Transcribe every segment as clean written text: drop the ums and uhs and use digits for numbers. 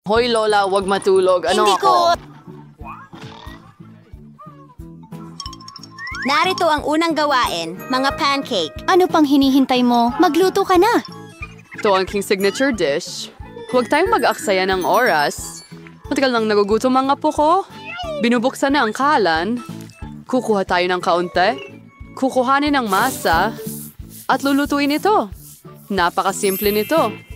Hoy Lola, wag matulog. Ano Hindi ako? ko... Narito ang unang gawain, mga pancake. Ano pang hinihintay mo? Magluto ka na. Ito ang king signature dish. Huwag tayong mag-aksaya ng oras. Matagal nang nagugutom ang apo ko. Binubuksan na ang kalan. Kukuha tayo ng kaunti. Kukuhanin ang masa. At lulutuin ito. Napakasimple nito.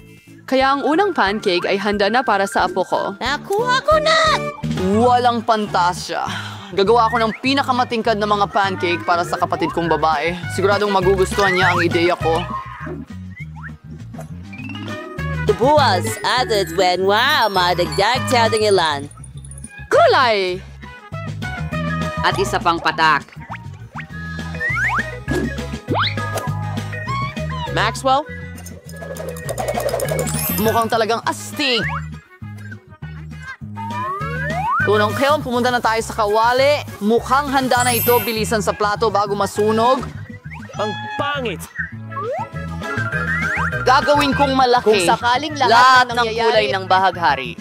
Kaya ang unang pancake ay handa na para sa apo ko. Nakuha ko na! Walang pantasya. Gagawa ako ng pinakamatingkad na mga pancake para sa kapatid kong babae. Siguradong magugustuhan niya ang ideya ko. Buwas at when wow, madagdag tiyadang ilan. Kulay! At isa pang patak. Maxwell? Mukhang talagang astig. Tunong Keon, pumunta na tayo sa kawali. Mukhang handa na ito, bilisan sa plato bago masunog. Ang pangit! Gagawin kong malaki. Kung sakaling lahat Lahat ng ng kulay ng bahaghari.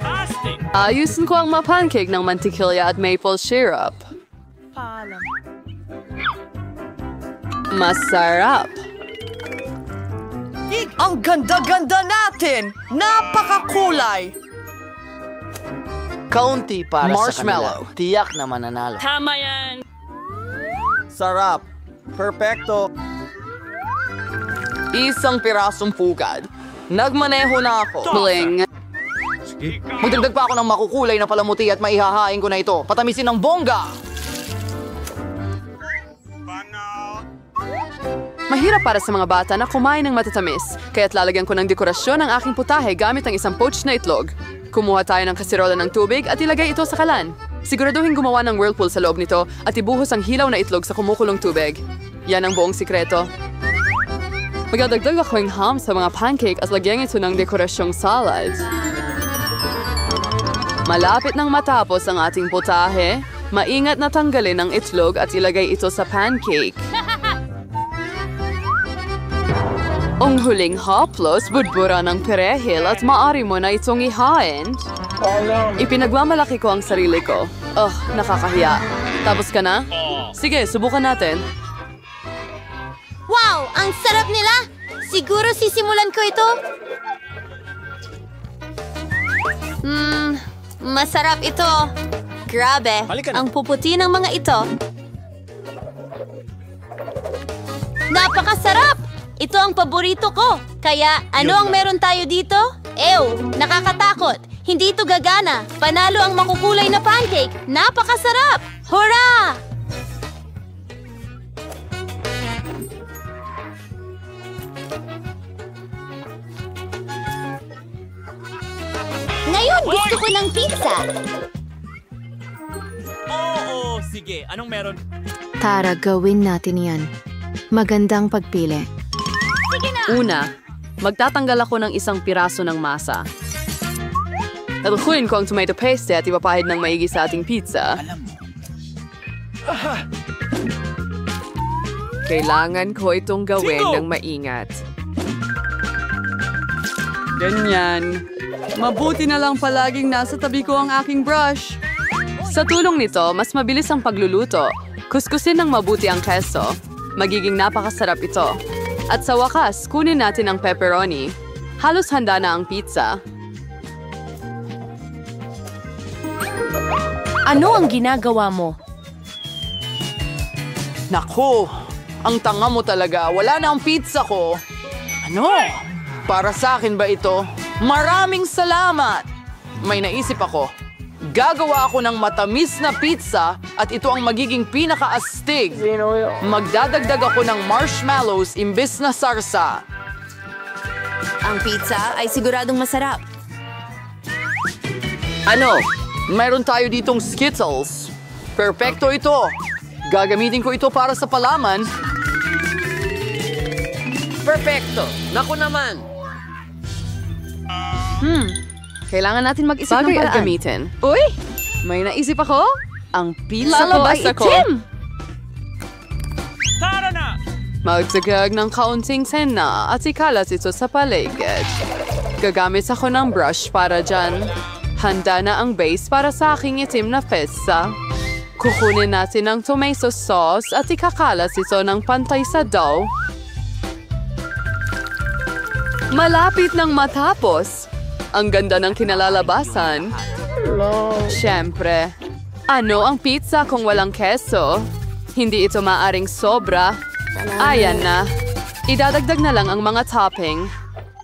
Astig! Ayusin ko ang mga pancake ng mantikilya at maple syrup. Masarap. Ang ganda-ganda natin! Napakakulay! Kaunti para Marshmallow. sa kanila. Tiyak na mananalo. Tama yan! Sarap. Perfecto. Isang pirasong pugad. Nagmaneho na ako. Bling. Magdagdag pa ako ng makukulay na palamuti at maihahain ko na ito. Patamisin ng bongga! Mahirap para sa mga bata na kumain ng matatamis, kaya't lalagyan ko ng dekorasyon ang aking putahe gamit ang isang poached na itlog. Kumuha tayo ng kaserola ng tubig at ilagay ito sa kalan. Siguraduhin gumawa ng whirlpool sa loob nito at ibuhos ang hilaw na itlog sa kumukulong tubig. Yan ang buong sikreto. Magdadagdag ako ng ham sa mga pancake at lagyan ito ng dekorasyong salad. Malapit nang matapos ang ating putahe, maingat na tanggalin ang itlog at ilagay ito sa pancake. Ang huling haplos, budbura ng perehil at maaari mo na itong ihain. Ipinagmamalaki ko ang sarili ko. Nakakahiya. Tapos ka na? Sige, subukan natin. Wow! Ang sarap nila! Siguro sisimulan ko ito. Masarap ito. Grabe, Halika na. ang puputi ng mga ito. Napakasarap! Ito ang paborito ko. Kaya ano ang meron tayo dito? Ew, nakakatakot. Hindi ito gagana. Panalo ang makukulay na pancake. Napakasarap! Hurra! Ngayon, gusto ko ng pizza. Oo, sige. Anong meron? Tara, gawin natin yan. Magandang pagpili. Una, magtatanggal ako ng isang piraso ng masa. Talukuin ko ang tomato paste at ipapahid ng maigi sa ating pizza. Kailangan ko itong gawin ng maingat. Ganyan. Mabuti na lang palaging nasa tabi ko ang aking brush. Sa tulong nito, mas mabilis ang pagluluto. Kuskusin ng mabuti ang keso. Magiging napakasarap ito. At sa wakas, kunin natin ang pepperoni. Halos handa na ang pizza. Ano ang ginagawa mo? Naku! Ang tanga mo talaga. Wala na ang pizza ko. Ano? Para sa akin ba ito? Maraming salamat! May naisip ako. Gagawa ako ng matamis na pizza at ito ang magiging pinakaastig. Magdadagdag ako ng marshmallows imbes na sarsa. Ang pizza ay siguradong masarap. Ano? Mayroon tayo ditong Skittles. Perfecto ito. Gagamitin ko ito para sa palaman. Perfecto! Naku naman! Kailangan natin mag-isip ng paraan. Gamitin. Uy! May naisip ako? Ang pizza ko ay itim! Tara na! Magtagag ng kaunting sena at ikalat ito sa paligid. Gagamit ako ng brush para dyan. Handa na ang base para sa aking itim na pesa. Kukunin natin ang tomato sauce at ikakalas ito ng pantay sa dough. Malapit nang matapos. Ang ganda ng kinalalabasan. Siyempre, ano ang pizza kung walang keso? Hindi ito maaring sobra. Ayan na. Idadagdag na lang ang mga topping.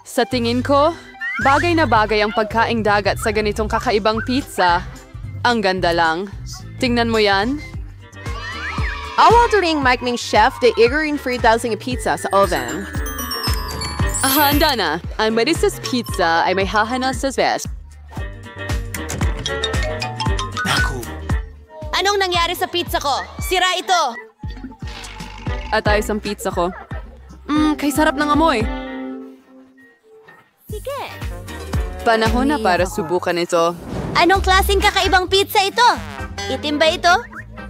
Sa tingin ko, bagay na bagay ang pagkaing dagat sa ganitong kakaibang pizza. Ang ganda lang. Tingnan mo yan. Awaldering Mike Chef de Igorin 3,000 pizza sa oven. Handa na. Ang Marissa's Pizza ay may hahana sa vest. Anong nangyari sa pizza ko? Sira ito! At ayos ang pizza ko. Kay sarap ng amoy. Sige. Panahon na para subukan ito. Anong klaseng kakaibang pizza ito? Itim ba ito?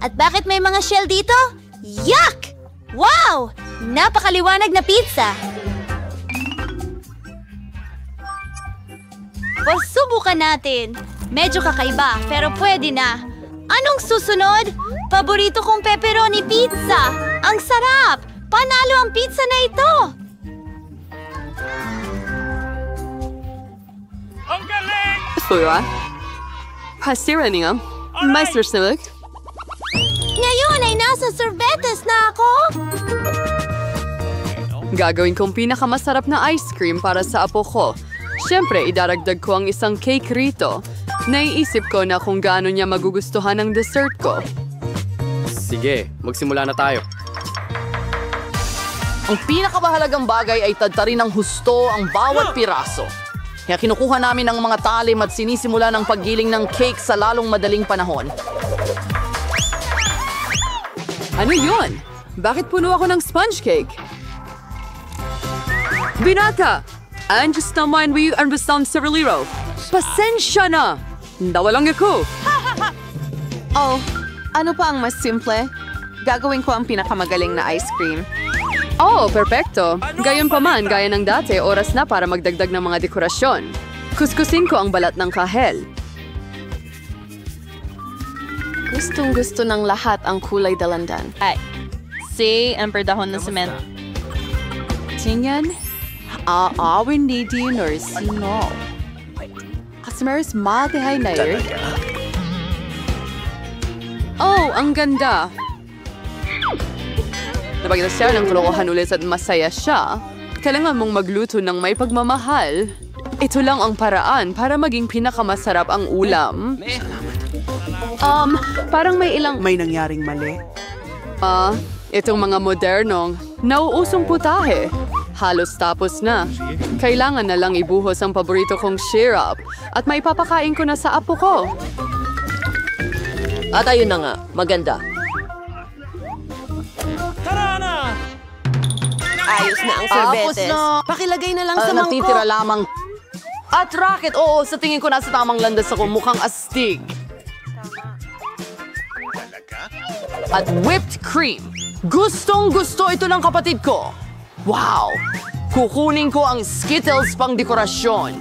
At bakit may mga shell dito? Yuck! Wow! Napakaliwanag na pizza! Subukan natin. Medyo kakaiba, pero pwede na. Anong susunod? Paborito kong pepperoni pizza! Ang sarap! Panalo ang pizza na ito! Ang galing! Fuwa? Pasira niya. Meister Snilik. Ngayon ay nasa sorbetes na ako! Gagawin kong pinakamasarap na ice cream para sa apo ko. Siyempre, idaragdag ko ang isang cake rito. Naiisip ko na kung gaano niya magugustuhan ang dessert ko. Sige, magsimula na tayo. Ang pinakamahalagang bagay ay tadtarin ng husto ang bawat piraso. Kaya kinukuha namin ang mga talim at sinisimula ng paggiling ng cake sa lalong madaling panahon. Ano yun? Bakit puno ako ng sponge cake? Binata! Andiyan naman we ang basang sarili-ro. Pasensya na! Nawalang ako! Oh, ano pa ang mas simple? Gagawin ko ang pinakamagaling na ice cream. Oh, perfecto. Gayon pa man, gaya ng dati, oras na para magdagdag ng mga dekorasyon. Kuskusin ko ang balat ng kahel. Gustong-gusto ng lahat ang kulay dalandan. Ay, si ang perdahon ng semento. Tingnan. Aawin ni diners. No. Customers, matihay na yun. Oh, ang ganda. Napagkita siya ng kalokohan ulit at masaya siya. Kailangan mong magluto ng may pagmamahal. Ito lang ang paraan para maging pinakamasarap ang ulam. Parang may ilang... May nangyaring mali. Itong mga modernong, nauusong putahe. Halos tapos na. Kailangan na lang ibuhos ang paborito kong syrup at maipapakain ko na sa apo ko. At ayun na nga, maganda. Tara na! Ayos na ang sorbetes. Pakilagay na lang sa Natitira mangkok. lamang. At racket, oo, sa tingin ko nasa tamang landas ako, mukhang astig. At whipped cream. Gustong-gusto ito ng kapatid ko. Wow! Kukunin ko ang Skittles pang dekorasyon.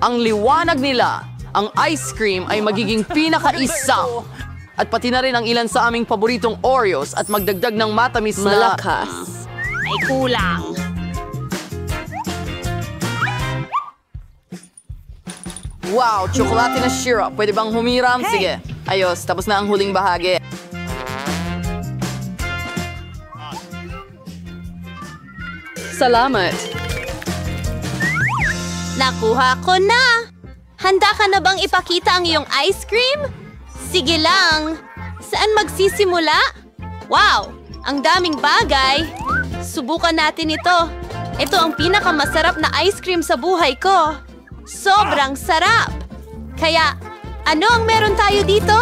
Ang liwanag nila, ang ice cream ay magiging pinakaisang. At pati na rin ang ilan sa aming paboritong Oreos at magdagdag ng matamis na... Malakas. Ay kulang. Wow! Tsokolate na syrup. Pwede bang humiram? Sige. Ayos, tapos na ang huling bahagi. Salamat. Nakuha ko na! Handa ka na bang ipakita ang iyong ice cream? Sige lang. Saan magsisimula? Wow! Ang daming bagay. Subukan natin ito. Ito ang pinakamasarap na ice cream sa buhay ko. Sobrang sarap. Kaya, ano ang meron tayo dito?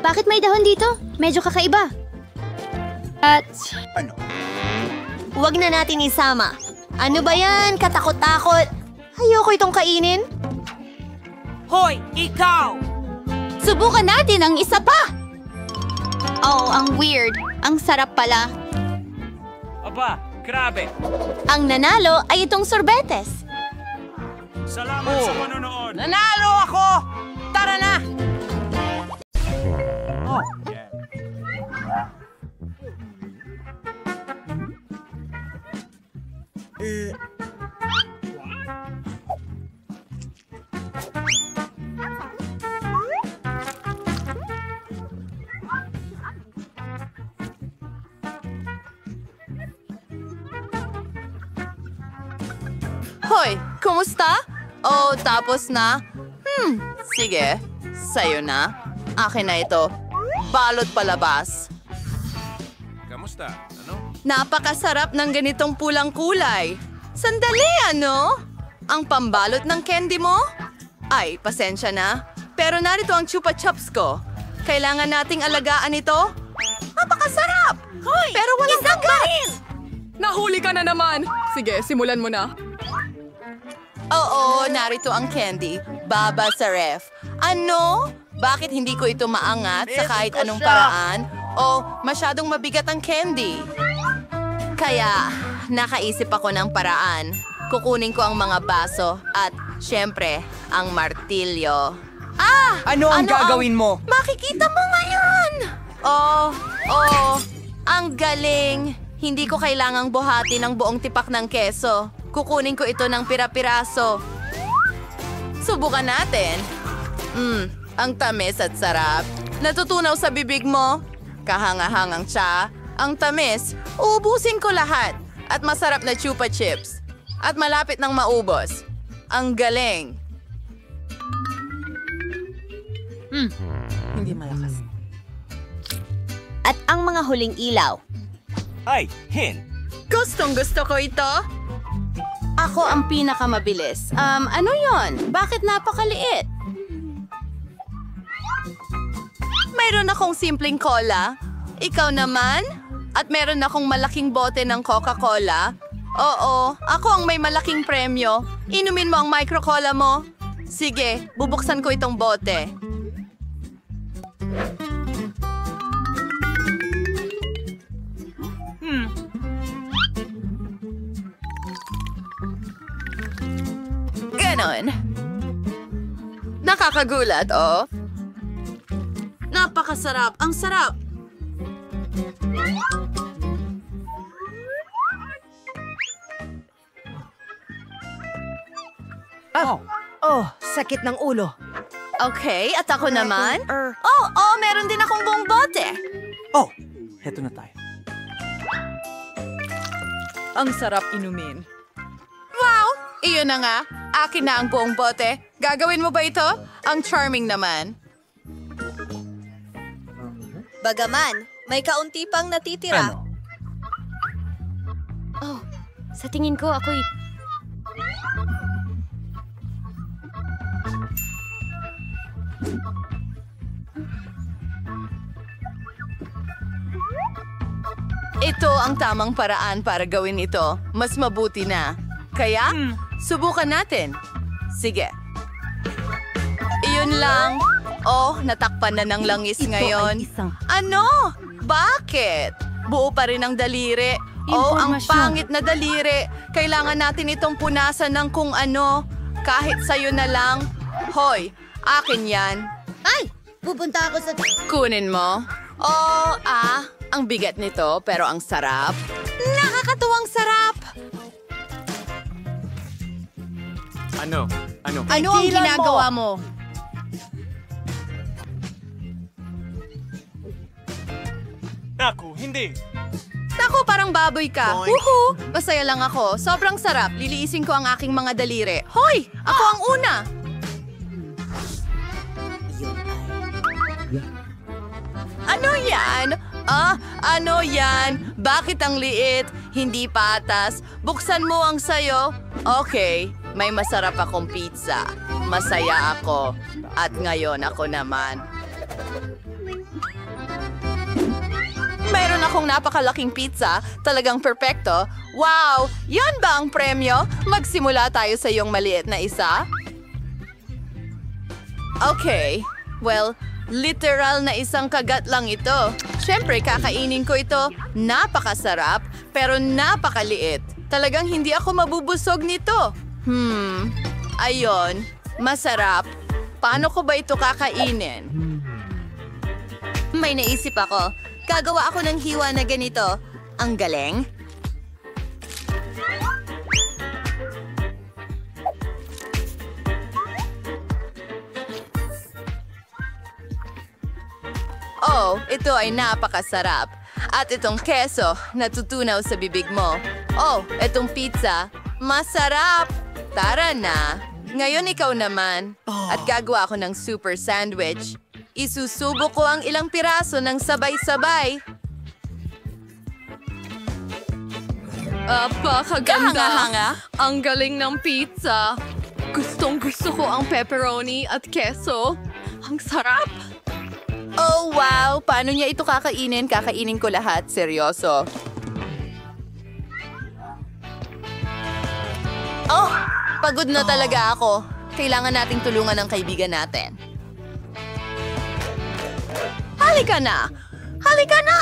Bakit may dahon dito? Medyo kakaiba. At... Huwag na natin isama. Ano ba yan? Katakot-takot. Ayoko itong kainin. Hoy, ikaw! Subukan natin ang isa pa! Oh, ang weird. Ang sarap pala. Aba, Grabe! Ang nanalo ay itong sorbetes. Salamat sa panonood! Nanalo ako! Tara na! Hoy, kumusta? Oh, tapos na? Sige. Sa'yo na. Akin na ito. Balot palabas. Kamusta? Ano? Napakasarap ng ganitong pulang kulay. Sandali, ano? Ang pambalot ng candy mo? Ay, pasensya na. Pero narito ang chupa chups ko. Kailangan nating alagaan ito. Napakasarap! Pero walang kagat! Nahuli ka na naman! Sige, simulan mo na. Oo, narito ang candy. Baba sa ref. Ano? Bakit hindi ko ito maangat sa kahit anong paraan? O masyadong mabigat ang candy? Kaya, nakaisip ako ng paraan. Kukunin ko ang mga baso at, syempre, ang martilyo. Ano ang gagawin mo? Makikita mo ngayon! Ang galing! Hindi ko kailangang buhatin ang buong tipak ng keso. Kukunin ko ito ng pira-piraso. Subukan natin. Ang tamis at sarap. Natutunaw sa bibig mo. Kahanga-hangang tsa. Ang tamis, uubusin ko lahat. At masarap na chupa chips. At malapit nang maubos. Ang galing. Hindi malakas. At ang mga huling ilaw. Ay, Hin! Gustong gusto ko ito. Ako ang pinakamabilis. Ano yon? Bakit napakaliit? Mayroon akong simpleng cola. Ikaw naman? At meron akong malaking bote ng Coca-Cola. Oo, ako ang may malaking premyo. Inumin mo ang micro-cola mo. Sige, bubuksan ko itong bote. Ganon. Nakakagulat, oh. Napakasarap. Ang sarap. Sakit ng ulo. Okay, at ako naman? Meron din akong buong bote. Oh, heto na tayo. Ang sarap inumin. Wow! Iyon na nga. Akin na ang buong bote. Gagawin mo ba ito? Ang charming naman. Bagaman, may kaunti pang natitira. Ano? Sa tingin ko, ako'y... Ito ang tamang paraan para gawin ito. Mas mabuti na. Kaya, subukan natin. Sige. Iyon lang. Natakpan na ng langis ngayon. Ano? Bakit? Buo pa rin ang daliri. Ang pangit na daliri. Kailangan natin itong punasan ng kung ano. Kahit sa'yo na lang. Hoy, akin yan. Ay! Pupunta ako sa... Kunin mo. Ang bigat nito pero ang sarap. Nakakatuwang sarap. Ano? Ano ang ginagawa mo? Naku, hindi! Naku, parang baboy ka. Woohoo! Masaya lang ako. Sobrang sarap. Liliisin ko ang aking mga daliri. Hoy! Ako ang una! Ano yan? Ano yan? Bakit ang liit? Hindi patas. Buksan mo ang sayo. Okay, may masarap akong pizza. Masaya ako. At ngayon ako naman. Mayroon akong napakalaking pizza. Talagang perpekto. Wow! Yan ba ang premyo? Magsimula tayo sa iyong maliit na isa? Okay. Well, literal na isang kagat lang ito. Siyempre, kakainin ko ito. Napakasarap. pero napakaliit. Talagang hindi ako mabubusog nito. Ayon. Masarap. Paano ko ba ito kakainin? May naisip ako. Gagawa ako ng hiwa na ganito. Ang galing. Oh, ito ay napakasarap. At itong keso, natutunaw sa bibig mo. Oh, itong pizza, masarap. Tara na. Ngayon ikaw naman. At gagawa ako ng super sandwich. Isusubo ko ang ilang piraso ng sabay-sabay. Apakaganda. Ang galing ng pizza. Gustong-gusto ko ang pepperoni at keso. Ang sarap. Oh, wow! Paano niya ito kakainin? Kakainin ko lahat. Seryoso. Oh! Pagod na talaga ako. Kailangan nating tulungan ang kaibigan natin. Halika na! Halika na!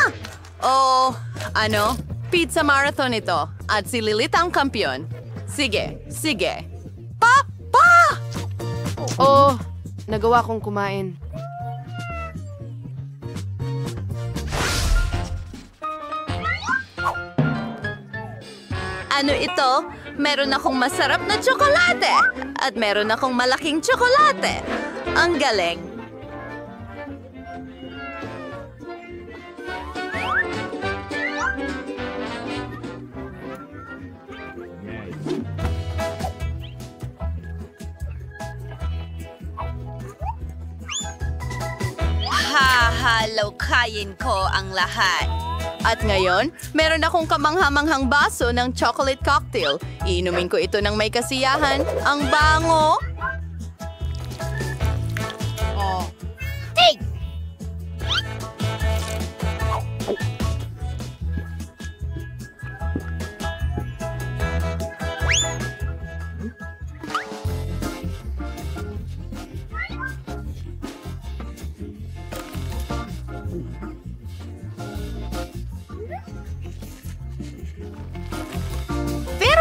Oh, ano? Pizza marathon ito. At si Lilith ang kampiyon. Sige, sige. Papa! Oh, nagawa kong kumain. Ano ito? Meron akong masarap na tsokolate. At meron akong malaking tsokolate. Ang galing. Hahalawkayin ko ang lahat. At ngayon, meron akong kamanghamanghang baso ng chocolate cocktail. Iinumin ko ito ng may kasiyahan. Ang bango! Tig!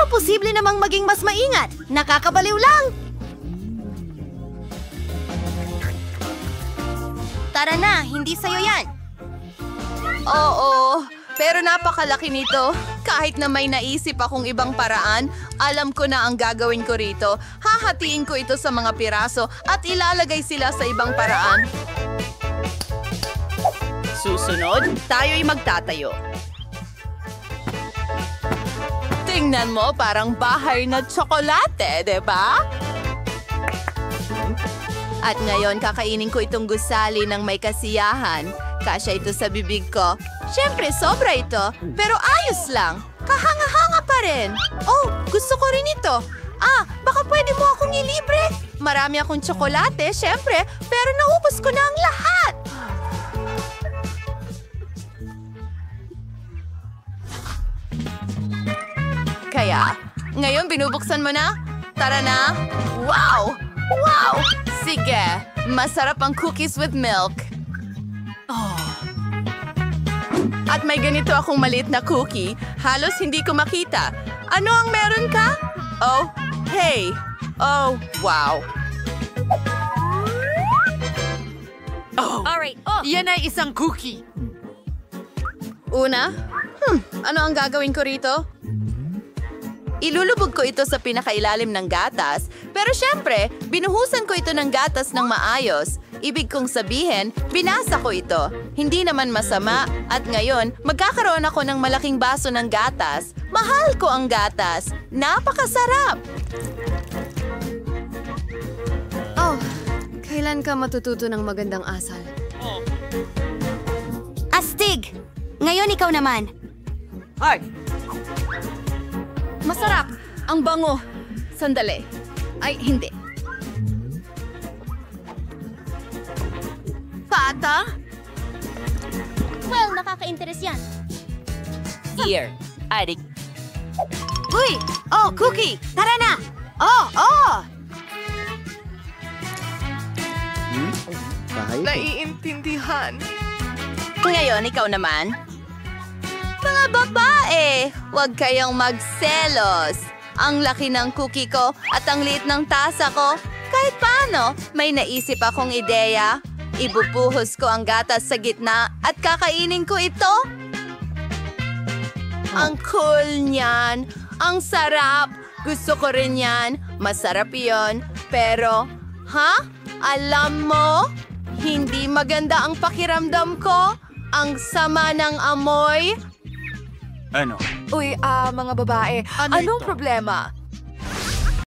Posible namang maging mas maingat. Nakakabaliw lang. Tara na, hindi sa'yo yan. Oo, pero napakalaki nito. Kahit na may naisip akong ibang paraan, alam ko na ang gagawin ko rito. Hahatiin ko ito sa mga piraso at ilalagay sila sa ibang paraan. Susunod, tayo'y magtatayo. Tingnan mo, parang bahay na tsokolate, diba? At ngayon, kakainin ko itong gusali ng may kasiyahan. Kasya ito sa bibig ko. Siyempre, sobra ito. Pero ayos lang. Kahanga-hanga pa rin. Oh, gusto ko rin ito. Baka pwede mo akong ilibre. Marami akong tsokolate, siyempre. Pero naubos ko na ang lahat. Kaya, ngayon binubuksan mo na? Tara na! Wow! Wow! Sige, masarap ang cookies with milk. At may ganito akong maliit na cookie. Halos hindi ko makita. Ano ang meron ka? Oh, hey! Oh, wow! Alright, yan ay isang cookie. Una? Ano ang gagawin ko rito? Ilulubog ko ito sa pinakailalim ng gatas, pero syempre, binuhusan ko ito ng gatas ng maayos. Ibig kong sabihin, binasa ko ito. Hindi naman masama, at ngayon, magkakaroon ako ng malaking baso ng gatas. Mahal ko ang gatas. Napakasarap! Oh, kailan ka matututo ng magandang asal? Astig! Ngayon ikaw naman. Hi! Masarap! Ang bango! Sandali. Ay, hindi. Pata? Well, nakaka-interes yan. Here, adik. Uy! Oh, cookie! Tara na! Oh! Naiintindihan. Ngayon, ikaw naman. Mga babae, huwag kayong magselos. Ang laki ng cookie ko at ang liit ng tasa ko. Kahit paano, may naisip akong ideya. Ibubuhos ko ang gatas sa gitna at kakainin ko ito. Ang cool niyan. Ang sarap. Gusto ko rin yan. Masarap yon. Pero, alam mo, hindi maganda ang pakiramdam ko. Ang sama ng amoy. Ano? Uy, mga babae, anong problema?